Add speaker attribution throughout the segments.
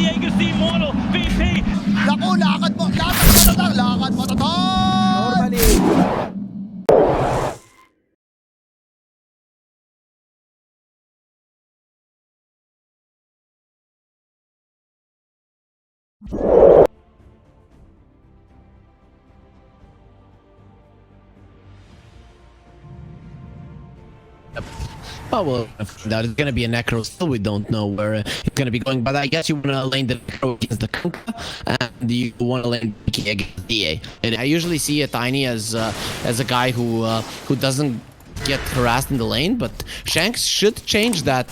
Speaker 1: Diego's the immortal VP.
Speaker 2: Naku, lakad mo tatang, lakad mo tatang!
Speaker 3: Normally.
Speaker 4: Oh, well, that is going to be a Necro. Still, we don't know where it's going to be going. But I guess you want to lane the Necro against the Kunkka, and you want to lane Vicky against DA. And I usually see a Tiny as a guy who doesn't get harassed in the lane, but Shanks should change that.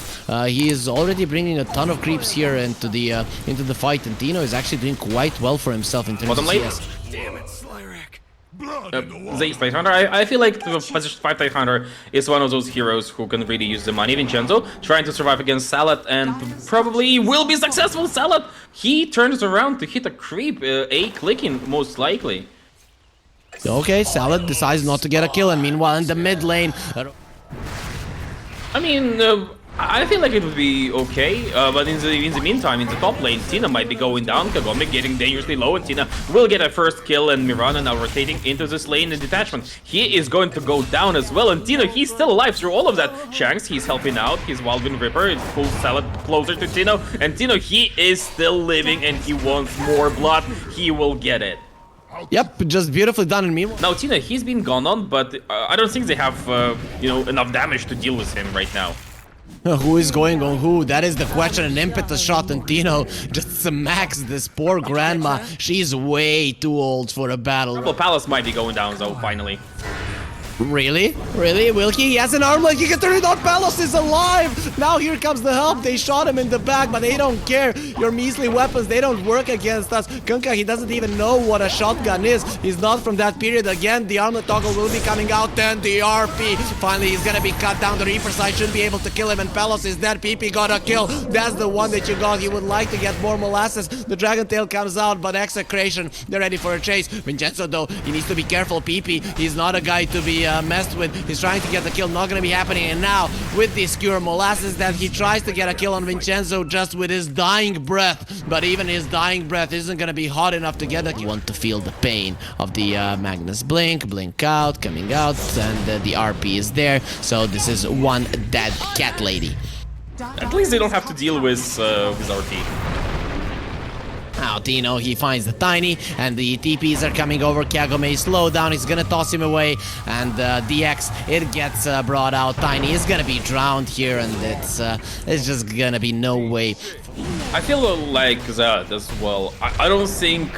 Speaker 4: He is already bringing a ton of creeps here into the fight, and Tino is actually doing quite well for himself in terms
Speaker 5: Bottom
Speaker 4: of
Speaker 5: lane.
Speaker 4: CS.
Speaker 6: Damn it, Slyrak.
Speaker 5: Zace Plate Hunter. I feel like the position 5 Plate Hunter is one of those heroes who can really use the money. Vincenzo trying to survive against Salad and probably will be successful. Salad, he turns around to hit a creep, A clicking most likely.
Speaker 4: Okay, Salad decides not to get a kill, and meanwhile in the mid lane,
Speaker 5: I mean, I feel like it would be okay, but in the meantime, in the top lane, Tina might be going down. Kagome getting dangerously low, and Tina will get a first kill, and Mirana now rotating into this lane in detachment. He is going to go down as well, and Tina, he's still alive through all of that. Shanks, he's helping out. His Wildwind Ripper, it pulls Salad closer to Tino, and Tino, he is still living, and he wants more blood. He will get it.
Speaker 4: yep, just beautifully done. And meanwhile,
Speaker 5: Now, Tina, he's been gone on, but I don't think they have, enough damage to deal with him right now.
Speaker 4: who is going on who? That is the question. An impetus shot, and Tino just smacks this poor grandma. She's way too old for a battle.
Speaker 5: Well, Palace might be going down, though, finally.
Speaker 4: Really? Really? Wilkie? He has an arm like he can turn it on. Palos is alive! Now here comes the help. They shot him in the back, but they don't care. Your measly weapons, they don't work against us. Kunkka, he doesn't even know what a shotgun is. He's not from that period. Again, the armlet toggle will be coming out. Then the RP. Finally, he's gonna be cut down. The Reaper side shouldn't be able to kill him, and Palos is dead. PP got a kill. That's the one that you got. You would like to get more molasses. The Dragon Tail comes out, but Execration, they're ready for a chase. Vincenzo, though, he needs to be careful. PP, he's not a guy to be messed with. He's trying to get the kill, not gonna be happening. And now with the skewer molasses, that he tries to get a kill on Vincenzo just with his dying breath, but even his dying breath isn't gonna be hot enough to get a kill. You want to feel the pain of the Magnus blink out, coming out, and the RP is there. So this is one dead cat lady.
Speaker 5: At least they don't have to deal with RP.
Speaker 4: Now Tino, he finds the Tiny, and the TPs are coming over. Kagome slow down, he's gonna toss him away, and DX, it gets brought out. Tiny is gonna be drowned here, and it's just gonna be no way.
Speaker 5: I feel like that as well. I don't think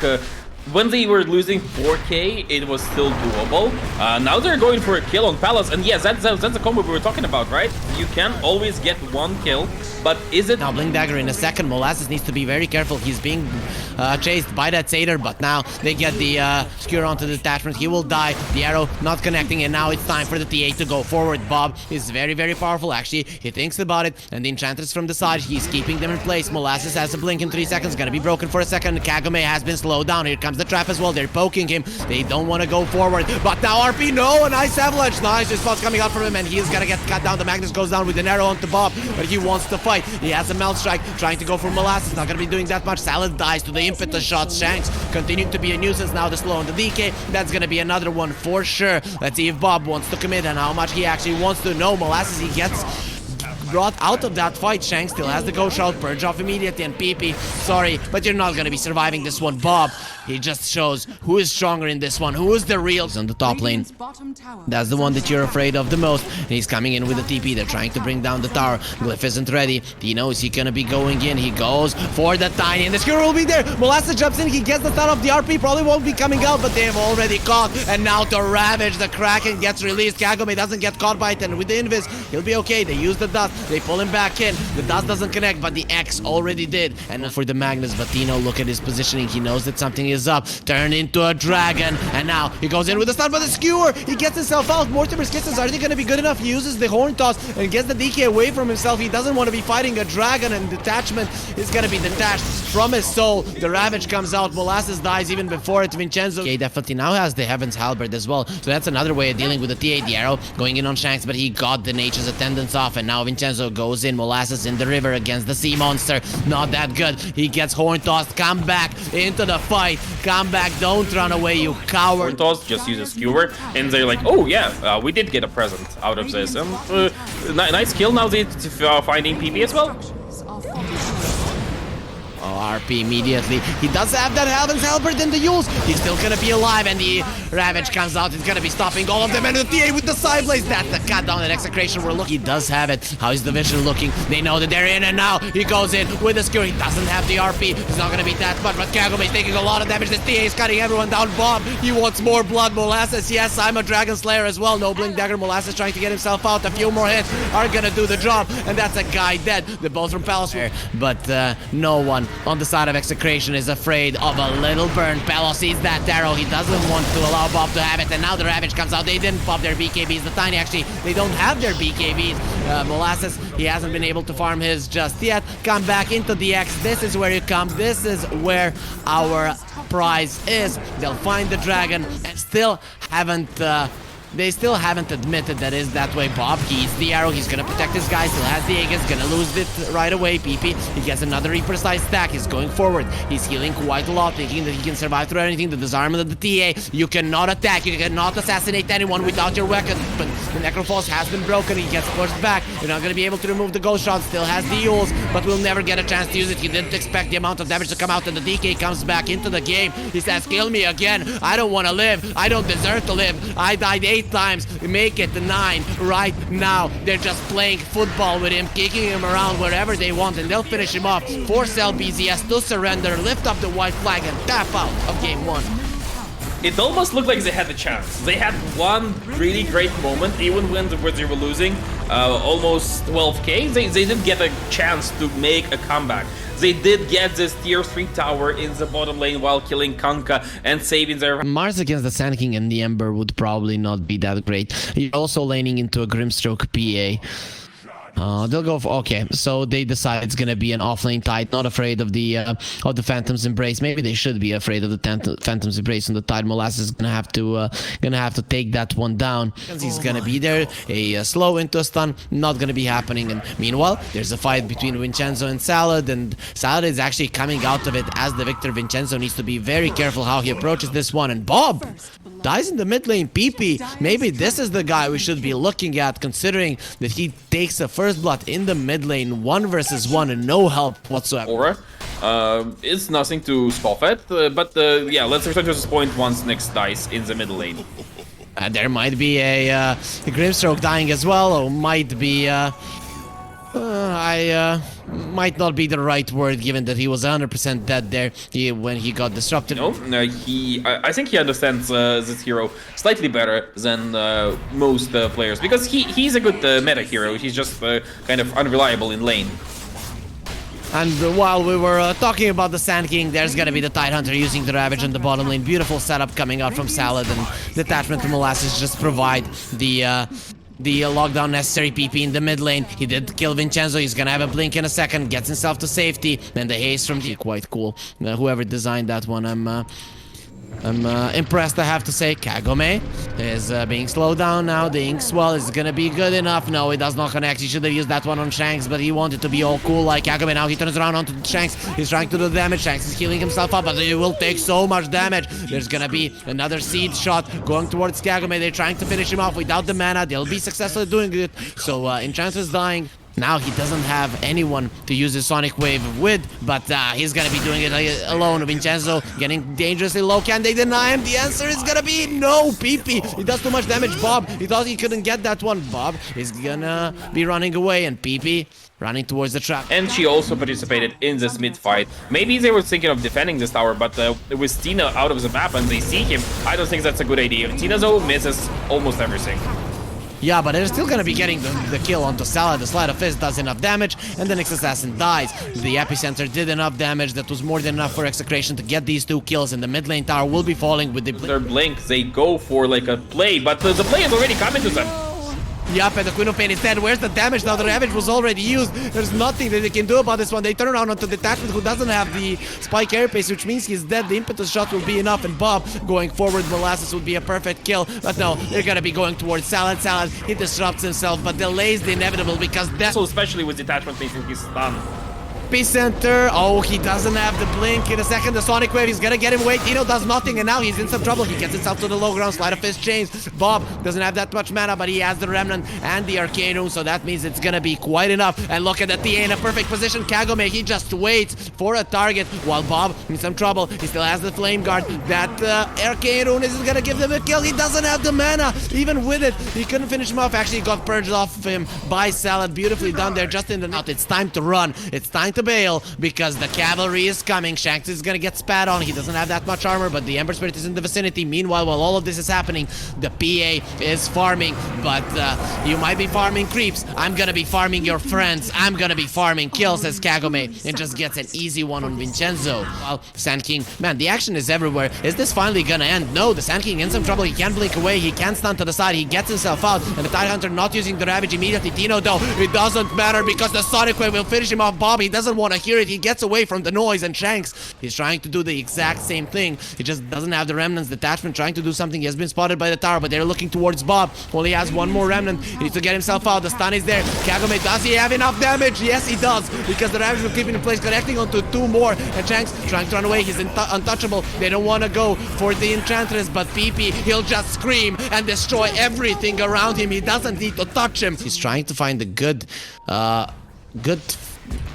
Speaker 5: when they were losing 4K, it was still doable. Now they're going for a kill on Palace, and yes, that's the combo we were talking about, right? You can always get one kill, but is it...
Speaker 4: Now Blink Dagger in a second. Molasses needs to be very careful. He's being chased by that Satyr, but now they get the skewer onto the detachment. He will die. The arrow not connecting, and now it's time for the TA to go forward. Bob is very, very powerful, actually. He thinks about it, and the Enchantress from the side, he's keeping them in place. Molasses has a blink in 3 seconds, gonna be broken for a second. Kagome has been slowed down. Here comes the trap as well. They're poking him. They don't want to go forward, but now RP, no, a nice avalanche. Nice response coming out from him, and he's gonna get cut down. The Magnus goes down with an arrow onto Bob, but he wants to fight. He has a melt strike, trying to go for Molasses. Not gonna be doing that much. Salad dies to the impetus shots. Shanks continuing to be a nuisance. Now the slow on the DK. That's gonna be another one for sure. Let's see if Bob wants to commit and how much he actually wants to. No, Molasses, he gets brought out of that fight. Shanks still has the ghost shout, purge off immediately, and PP, sorry, but you're not gonna be surviving this one. Bob, he just shows who is stronger in this one, who is the real. He's on the top lane. That's the one that you're afraid of the most. He's coming in with a TP. They're trying to bring down the tower. Glyph isn't ready. Dino, is he gonna be going in? He goes for the Tiny, and the skewer will be there. Molasses jumps in. He gets the stun of the RP. Probably won't be coming out, but they've already caught. And now to Ravage, the Kraken gets released. Kagome doesn't get caught by it, and with the Invis, he'll be okay. They use the dust. They pull him back in. The dust doesn't connect, but the X already did. And for the Magnus, but Dino, look at his positioning. He knows that something is up. Turn into a dragon, and now he goes in with the stun, but the skewer, he gets himself out. Mortimer's Kisses, are they going to be good enough? He uses the horn toss and gets the DK away from himself. He doesn't want to be fighting a dragon, and detachment is going to be detached from his soul. The Ravage comes out. Molasses dies even before it. Vincenzo, he definitely now has the Heaven's Halberd as well, so that's another way of dealing with the TA. The arrow going in on Shanks, but he got the Nature's Attendance off, and now Vincenzo Vincenzo goes in. Molasses in the river against the sea monster. Not that good. He gets horn tossed. Come back into the fight. Come back. Don't run away, you coward.
Speaker 5: Horn toss, just use a skewer, and they're like, oh yeah, we did get a present out of this. Nice kill now finding PP as well.
Speaker 4: Oh, RP immediately. He does have that Heaven's Halberd in the Yules. He's still gonna be alive, and the Ravage comes out. He's gonna be stopping all of them, and the TA with the side blaze. That's the cut down at Execration. We're looking. He does have it. How is the vision looking? They know that they're in, and now he goes in with the skewer. He doesn't have the RP. He's not gonna beat that much, but Kagura is taking a lot of damage. This TA is cutting everyone down. Bob, he wants more blood. Molasses, yes, I'm a Dragon Slayer as well. No Blink Dagger. Molasses trying to get himself out. A few more hits are gonna do the job, and that's a guy dead. They're both from Palos. But no one on the side of Execration is afraid of a little burn. Palos sees that arrow. He doesn't want to allow Bob to have it, and now the Ravage comes out. They didn't pop their BKBs. The Tiny actually, they don't have their BKBs. Molasses, he hasn't been able to farm his just yet. Come back into the X. This is where you come. This is where our prize is. They'll find the dragon and still haven't they still haven't admitted that is that way. Bob keys the arrow. He's gonna protect his guy. Still has the Aegis. Gonna lose it right away. PP. He gets another Reaper size stack. He's going forward. He's healing quite a lot, thinking that he can survive through anything. The disarmament of the TA. You cannot attack. You cannot assassinate anyone without your weapon. But the Necrophos has been broken. He gets pushed back. You're not gonna be able to remove the ghost shot. Still has the Yules, but will never get a chance to use it. He didn't expect the amount of damage to come out, and the DK comes back into the game. He says, "Kill me again. I don't want to live. I don't deserve to live. I died 8 times. Make it 9 right now." They're just playing football with him, kicking him around wherever they want, and they'll finish him off. Force LBZS to surrender, lift up the white flag, and tap out of game 1.
Speaker 5: It almost looked like they had the chance. They had one really great moment, even when they were losing almost 12k. They did get a chance to make a comeback. They did get this tier 3 tower in the bottom lane while killing Kanka and saving their...
Speaker 4: Mars against the Sand King and the Ember would probably not be that great. You're also laning into a Grimstroke PA. They'll go for, okay, so they decide it's gonna be an offlane Tide, not afraid of the Phantom's Embrace. Maybe they should be afraid of the Phantom's Embrace, and the Tide. Molasses is gonna have to take that one down. He's gonna be there, a slow into a stun, not gonna be happening. And meanwhile, there's a fight between Vincenzo and Salad, and Salad is actually coming out of it as the victor. Vincenzo needs to be very careful how he approaches this one, and Bob dies in the mid lane. PP, maybe this is the guy we should be looking at, considering that he takes a first blood in the mid lane, 1 versus 1, and no help whatsoever.
Speaker 5: Aura, it's nothing to scoff at, but yeah, let's return to this point once Nyx dies in the middle lane.
Speaker 4: There might be a Grimstroke dying as well, or might be might not be the right word, given that he was 100% dead there when he got disrupted.
Speaker 5: No, I think he understands this hero slightly better than most players, because he's a good meta hero. He's just kind of unreliable in lane.
Speaker 4: And while we were talking about the Sand King, there's gonna be the Tide Hunter using the Ravage in the bottom lane. Beautiful setup coming out from Salad, and detachment from Molasses just provide the lockdown necessary. PP in the mid lane. He did kill Vincenzo. He's gonna have a blink in a second, gets himself to safety. Then the haste from the... Quite cool. Whoever designed that one, I'm impressed, I have to say. Kagome is being slowed down now. The ink swell is gonna be good enough. No, it does not connect. He should have used that one on Shanks, but he wanted to be all cool like Kagome. Now he turns around onto Shanks. He's trying to do the damage. Shanks is healing himself up, but he will take so much damage. There's gonna be another seed shot going towards Kagome. They're trying to finish him off without the mana. They'll be successful at doing it. So Enchantress dying. Now he doesn't have anyone to use his Sonic Wave with, but he's gonna be doing it alone. Vincenzo getting dangerously low. Can they deny him? The answer is gonna be no. PP, he does too much damage. Bob, he thought he couldn't get that one. Bob is gonna be running away, and PP running towards the trap.
Speaker 5: And she also participated in this mid fight. Maybe they were thinking of defending this tower, but with Tina out of the map and they see him, I don't think that's a good idea. Tina though misses almost everything.
Speaker 4: Yeah, but they're still gonna be getting the kill onto Salad. The Sleight of Fist does enough damage, and the Nyx Assassin dies. The Epicenter did enough damage. That was more than enough for Execration to get these 2 kills, and the mid lane tower will be falling with the...
Speaker 5: Their blink, they go for like a play, but the play is already coming to them.
Speaker 4: Yup, and the Queen of Pain is dead. Where's the damage now? The damage was already used. There's nothing that they can do about this one. They turn around onto Detachment, who doesn't have the spike airpace, which means he's dead. The impetus shot will be enough, and Bob going forward, Molasses would be a perfect kill. But no, they're gonna be going towards Salad. Salad, he disrupts himself, but delays the inevitable because that's
Speaker 5: So especially with Detachment facing his stun.
Speaker 4: Epicenter. Oh, he doesn't have the blink. In a second, the Sonic Wave, he's gonna get him away. Tino does nothing, and now he's in some trouble. He gets himself to the low ground, Sleight of Fist chains. Bob doesn't have that much mana, but he has the Remnant and the Arcane Rune, so that means it's gonna be quite enough. And look at the TA in a perfect position. Kagome, he just waits for a target, while Bob in some trouble. He still has the Flame Guard. That Arcane Rune isn't gonna give him a kill. He doesn't have the mana. Even with it, he couldn't finish him off. Actually, he got purged off of him by Salad. Beautifully done there, just in the out. It's time to run. It's time to bail, because the cavalry is coming. Shanks is gonna get spat on. He doesn't have that much armor, but the Ember Spirit is in the vicinity. Meanwhile, while all of this is happening, the PA is farming, but you might be farming creeps. I'm gonna be farming your friends. I'm gonna be farming kills, says Kagome, and just gets an easy one on Vincenzo. While Sand King, man, the action is everywhere. Is this finally gonna end? No, the Sand King in some trouble. He can't blink away. He can't stun to the side. He gets himself out, and the Tide Hunter not using the Ravage immediately. Tino, though, it doesn't matter because the Sonic Wave will finish him off. Bob, he doesn't want to hear it. He gets away from the noise, and Shanks, he's trying to do the exact same thing. He just doesn't have the Remnants. Detachment trying to do something. He has been spotted by the tower, but they're looking towards Bob. Only has one more Remnant. He needs to get himself out. The stun is there. Kagome, does he have enough damage? Yes, he does, because the Ravage will keep him in place, connecting onto two more, and Shanks trying to run away. He's untouchable. They don't want to go for the Enchantress, but PP, he'll just scream and destroy everything around him. He doesn't need to touch him. He's trying to find a good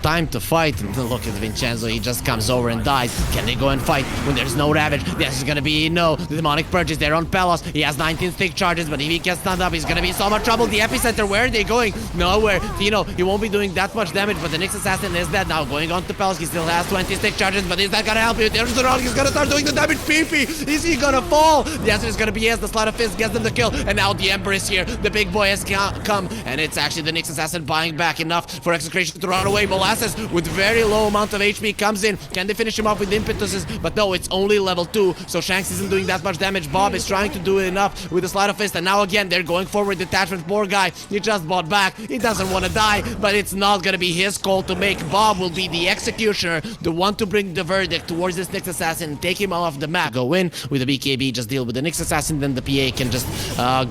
Speaker 4: time to fight. And look at Vincenzo, he just comes over and dies. Can they go and fight when there's no Ravage? This is gonna be no. The Demonic Purge is there on Pelos. He has 19 stick charges, but if he gets stunned up, he's gonna be in so much trouble. The Epicenter, where are they going? Nowhere. Tino, he won't be doing that much damage, but the Nyx Assassin is dead now. Going on to Pelos, he still has 20 stick charges, but is that gonna help you? There's the round, he's gonna start doing the damage. PP, is he gonna fall? The answer is gonna be yes. The Sleight of Fist gets them the kill, and now the Ember is here. The big boy has come, and it's actually the Nyx Assassin buying back enough for Execration to run away. Molasses with very low amount of HP comes in. Can they finish him off with impetuses? But no, it's only level 2, so Shanks isn't doing that much damage. Bob is trying to do enough with the Sleight of Fist, and now again they're going forward. Detachment, poor guy, he just bought back. He doesn't want to die, but it's not gonna be his call to make. Bob will be the executioner, the one to bring the verdict towards this Nyx Assassin and take him off the map. Go in with the BKB, just deal with the Nyx Assassin, then the PA can just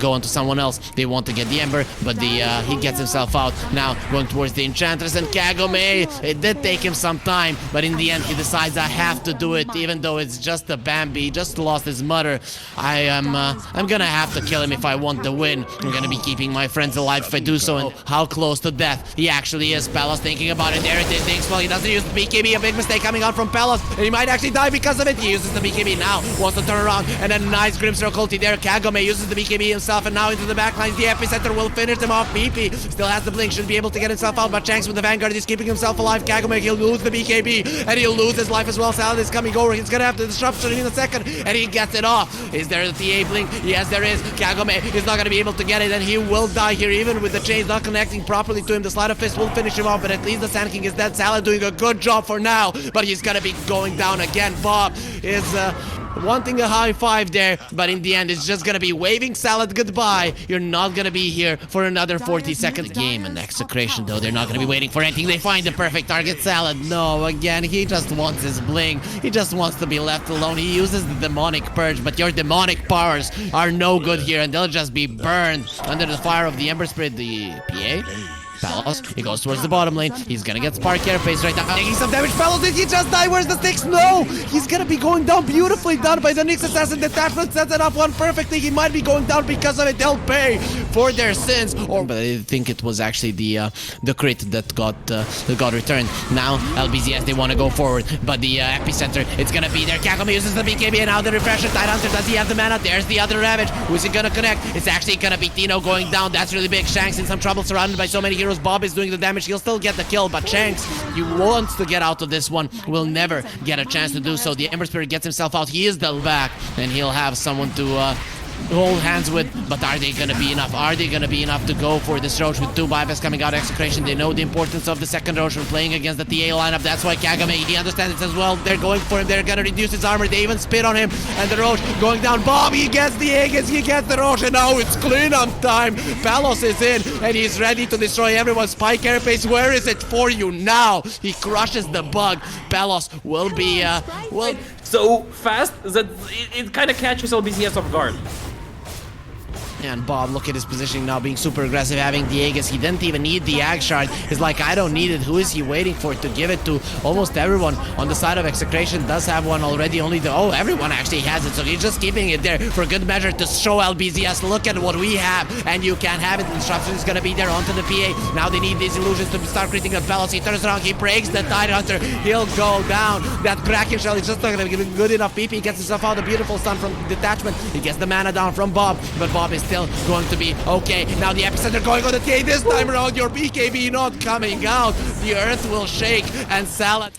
Speaker 4: go on to someone else. They want to get the Ember, but he gets himself out. Now going towards the Enchantress, and Kagome, it did take him some time, but in the end he decides I have to do it, even though it's just a Bambi. He just lost his mother. I'm gonna have to kill him if I want the win. I'm gonna be keeping my friends alive if I do so. And how close to death he actually is. Pelos thinking about it. There it is. Thinks, well, he doesn't use the BKB. A big mistake coming out from Pelos, and he might actually die because of it. He uses the BKB now, wants to turn around, and a nice Grim Circle ulti there. Kagome uses the BKB himself, and now into the backlines. The Epicenter will finish him off. PP still has the blink, should be able to get himself out, but Shanks with the Vanguard is keeping himself alive. Kagome, he'll lose the BKB, and he'll lose his life as well. Salad is coming over. He's gonna have the disruption in a second, and he gets it off. Is there the TA blink? Yes, there is. Kagome is not gonna be able to get it, and he will die here, even with the chains not connecting properly to him. The Sleight of Fist will finish him off, but at least the Sand King is dead. Salad doing a good job for now, but he's gonna be going down again. Bob is wanting a high five there, but in the end it's just gonna be waving Salad goodbye. You're not gonna be here for another 40 seconds. Game and Execration, though, they're not gonna be waiting for anything. They find the perfect target. Salad, no, again, he just wants his bling. He just wants to be left alone. He uses the Demonic Purge, but your demonic powers are no good here, and they'll just be burned under the fire of the Ember Spirit. The PA? Pelos, he goes towards the bottom lane. He's gonna get Spark Airface right now, taking some damage. Pelos, did he just die? Where's the sticks? No! He's gonna be going down. Beautifully done by the Nyx Assassin. Detachment sets it up one perfectly. He might be going down because of it. They'll pay for their sins. But I think it was actually the crit that got returned. Now LBZS, they want to go forward, but the Epicenter, it's gonna be there. Kagome uses the BKB, and now the Refresher. Tide Hunter, does he have the mana? There's the other Ravage. Who's he gonna connect? It's actually gonna be Tino going down. That's really big. Shanks in some trouble, surrounded by so many heroes. Bob is doing the damage. He'll still get the kill, but Shanks, he wants to get out of this one, will never get a chance to do so. The Ember Spirit gets himself out. He is the back, and he'll have someone to hold hands with, but are they gonna be enough? Are they gonna be enough to go for this Roche with 2 bypass coming out Execration? They know the importance of the second Roche when playing against the TA lineup. That's why Kagame, he understands it as well. They're going for him. They're gonna reduce his armor. They even spit on him. And the Roche going down. Bob, he gets the Aegis. He gets the Roche. And now it's clean on time. Palos is in and he's ready to destroy everyone. Spike Airpace, where is it for you now? He crushes the bug. Palos will be,
Speaker 5: so fast that it kind of catches LBZS off guard.
Speaker 4: And Bob, look at his positioning now, being super aggressive, having the Aegis. He didn't even need the Ag Shard. He's like, I don't need it. Who is he waiting for to give it to? Almost everyone on the side of Execration does have one already. Only the, everyone actually has it. So he's just keeping it there for good measure to show LBZS, look at what we have. And you can't have it. Disruption is going to be there onto the PA. Now they need these illusions to start creating a balance. He turns around, he breaks the Tidehunter. He'll go down. That Kraken Shell is just not going to give good enough PP. He gets himself out. A beautiful stun from detachment. He gets the mana down from Bob. But Bob is still going to be okay. Now the epicenter going on the TA. This time around, your BKB not coming out. The earth will shake and Salad.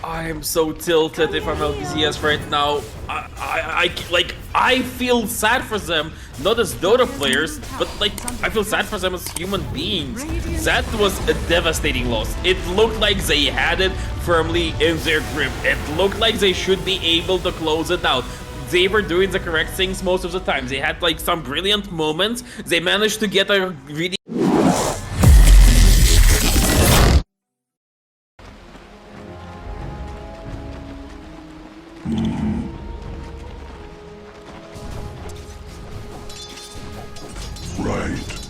Speaker 5: I am so tilted if I'm LBZS right now. I feel sad for them, not as Dota players, but like I feel sad for them as human beings. That was a devastating loss. It looked like they had it firmly in their grip. It looked like they should be able to close it out. They were doing the correct things most of the time. They had like some brilliant moments. They managed to get a really
Speaker 3: Right.